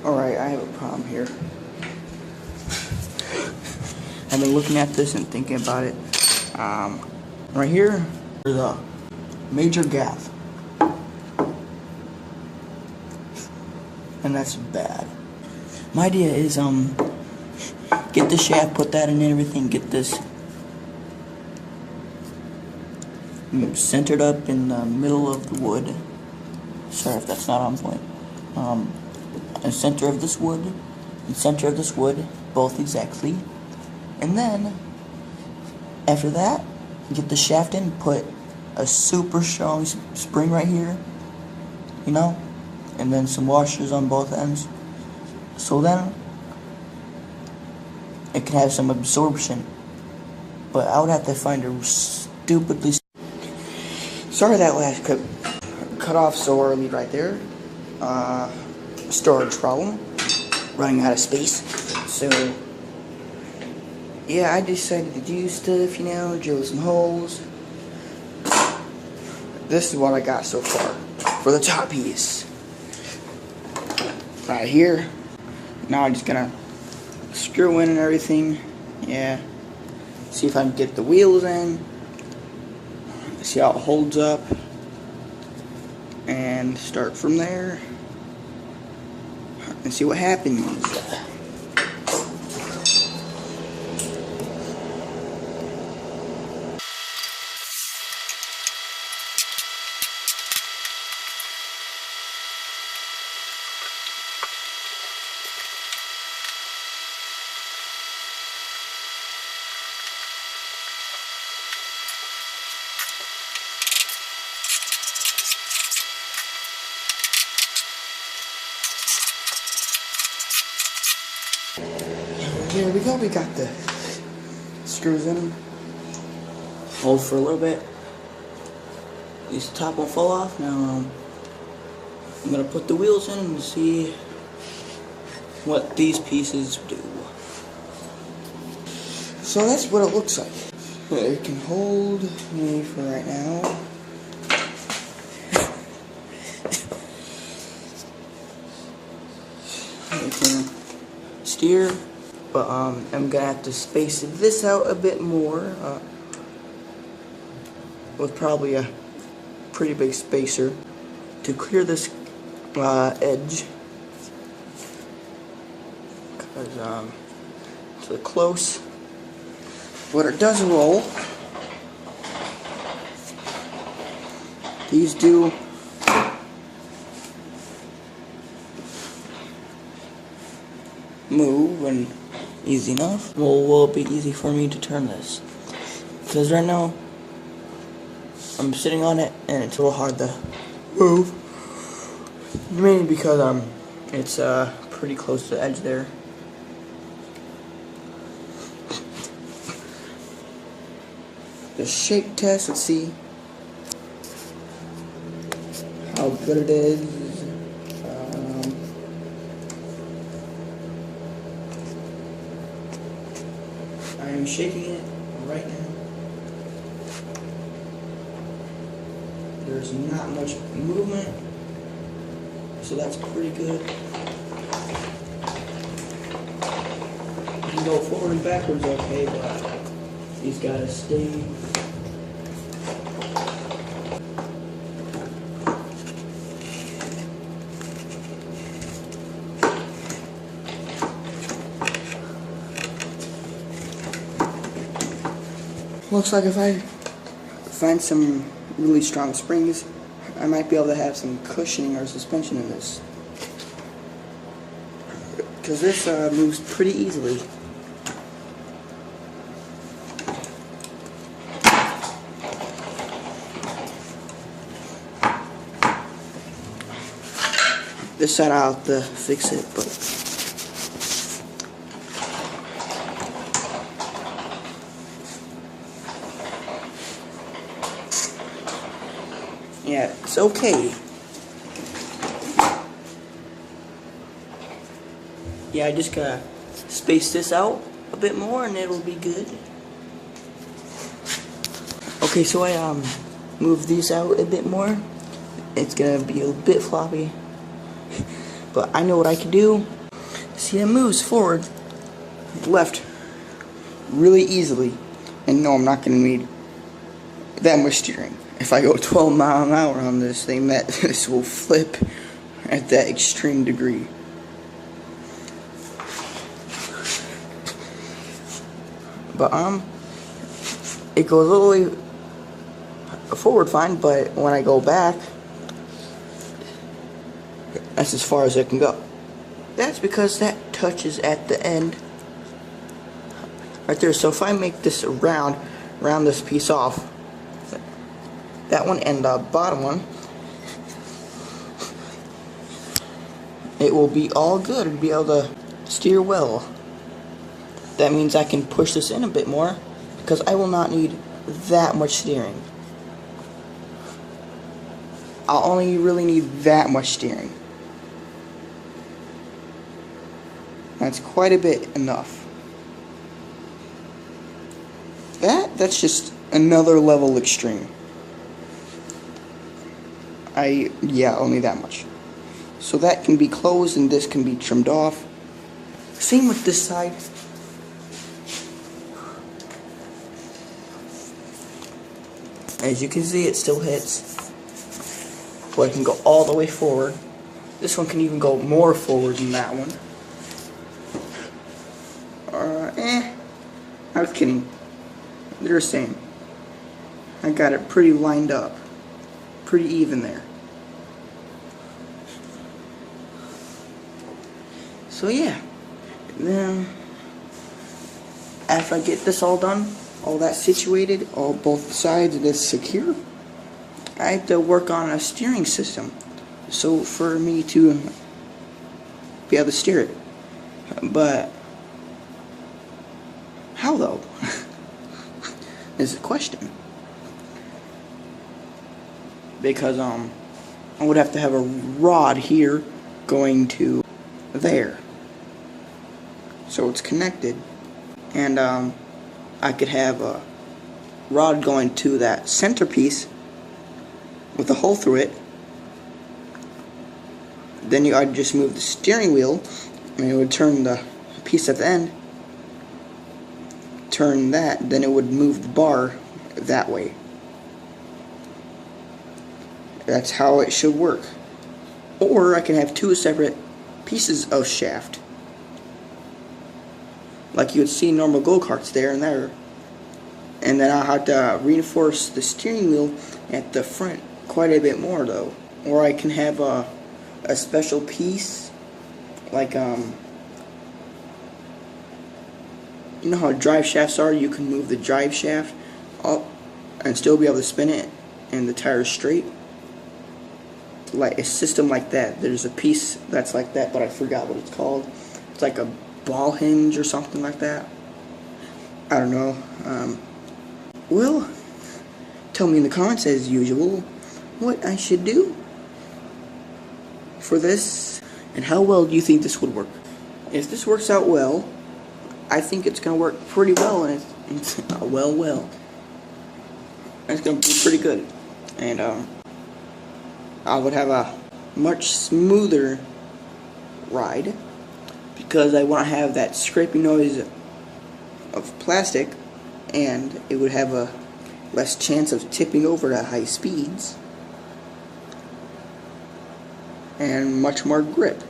Alright, I have a problem here. I've been looking at this and thinking about it. Right here, there's a major gap. And that's bad. My idea is, get the shaft, put that in everything, get this centered up in the middle of the wood. Sorry if that's not on point. The center of this wood, and center of this wood, both exactly. And then, after that, get the shaft in, put a super strong spring right here, you know, and then some washers on both ends. So then, it can have some absorption. But I would have to find a stupidly... Sorry that last clip cut off so early right there. Storage problem, running out of space. So yeah, I decided to do stuff, you know, drill some holes. This is what I got so far for the top piece right here. Now I'm just gonna screw in and everything. Yeah, see if I can get the wheels in, see how it holds up, and start from there and see what happens. Here we go, we got the screws in them. Hold for a little bit. These top won't fall off. Now I'm gonna put the wheels in and see what these pieces do. So that's what it looks like. It can hold me for right now. It can steer. But I'm gonna have to space this out a bit more with probably a pretty big spacer to clear this edge, because it's close. But it does roll. These do move and easy enough. Well, will it be easy for me to turn this? Because right now, I'm sitting on it and it's a little hard to move. Mainly because it's pretty close to the edge there. The shape test, let's see how good it is. I am shaking it right now. There's not much movement, so that's pretty good. You can go forward and backwards okay, but these gotta stay. Looks like if I find some really strong springs, I might be able to have some cushioning or suspension in this. Because this moves pretty easily. This side I'll have to fix it, but yeah, it's okay. Yeah, I just gotta space this out a bit more and it'll be good. Okay, so I moved these out a bit more. It's gonna be a bit floppy, but I know what I can do. See, it moves forward, left, really easily, and no, I'm not gonna need that much steering. If I go 12 miles an hour on this thing, this will flip at that extreme degree. But it goes all the way forward fine, but when I go back, that's as far as it can go. That's because that touches at the end right there. So if I make this round this piece off, that one and the bottom one, it will be all good and be able to steer well. That means I can push this in a bit more because I will not need that much steering. I'll only really need that much steering. That's quite a bit enough. That's just another level extreme. Yeah, only that much. So that can be closed and this can be trimmed off. Same with this side. As you can see, it still hits. So I can go all the way forward. This one can even go more forward than that one. I was kidding. They're the same. I got it pretty lined up. Pretty even there. So yeah. Then after I get this all done, all that situated, both sides of this secure, I have to work on a steering system. So for me to be able to steer it. But how though? Is the question. Because I would have to have a rod here going to there. So it's connected. And I could have a rod going to that centerpiece with a hole through it. Then I'd just move the steering wheel and it would turn the piece at the end. Turn that, then it would move the bar that way. That's how it should work. Or I can have two separate pieces of shaft, like you would see normal go-karts there and there. And then I'll have to reinforce the steering wheel at the front quite a bit more though. Or I can have a special piece, like you know how drive shafts are? You can move the drive shaft up and still be able to spin it and the tire is straight. Like a system like that. There's a piece that's like that, but I forgot what it's called. It's like a ball hinge or something like that. I don't know. Well, tell me in the comments as usual what I should do for this and how well do you think this would work. If this works out well, I think it's going to work pretty well, and it's well. It's going to be pretty good, and I would have a much smoother ride because I want to have that scraping noise of plastic, and it would have a less chance of tipping over at high speeds, and much more grip.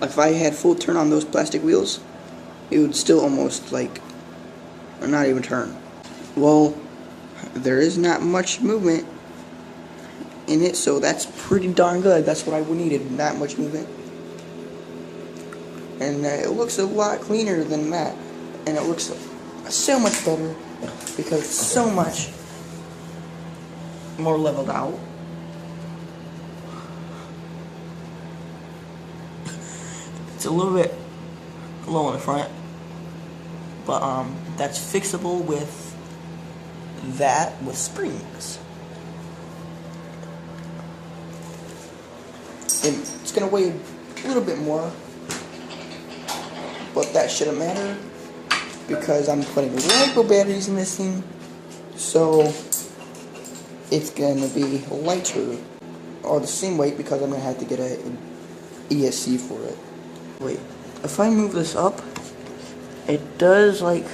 If I had full turn on those plastic wheels, it would still almost not even turn. Well, there is not much movement in it, so that's pretty darn good. That's what I needed, not much movement. And it looks a lot cleaner than that, and it looks so much better because it's so much more leveled out. It's a little bit low in the front, but that's fixable with springs. And it's gonna weigh a little bit more, but that shouldn't matter because I'm putting LiPo batteries in this thing, so it's gonna be lighter or the same weight because I'm gonna have to get an ESC for it. Wait, if I move this up, it does like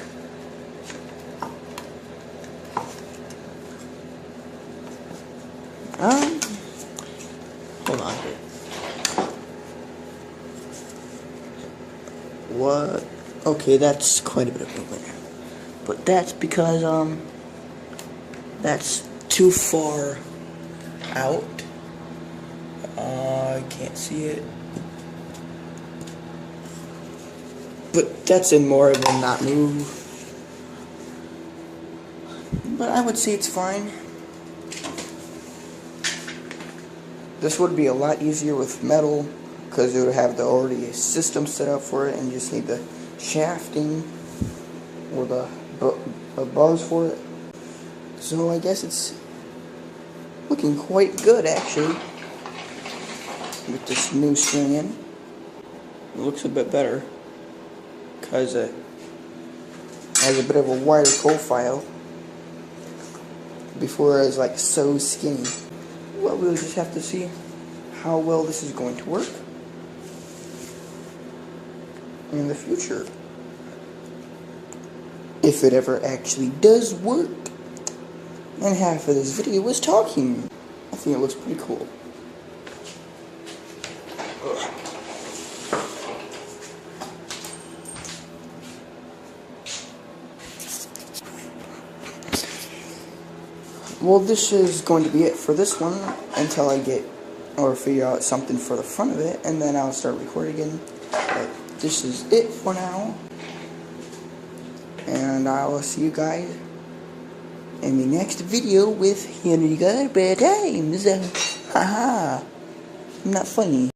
hold on. What? Okay, that's quite a bit of movement. But that's because that's too far out. I can't see it. But that's in more of a not move. But I would say it's fine. This would be a lot easier with metal because it would have already a system set up for it and you just need the shafting or the bars for it. So I guess it's looking quite good actually with this new string in. It looks a bit better because it has a bit of a wider profile. Before it was like so skinny. Well, we'll just have to see how well this is going to work in the future. If it ever actually does work. And half of this video was talking. I think it looks pretty cool. Ugh. Well, this is going to be it for this one until I get or figure out something for the front of it, and then I'll start recording again. But this is it for now, and I will see you guys in the next video with Henry Got Bad Times. Haha, I'm not funny.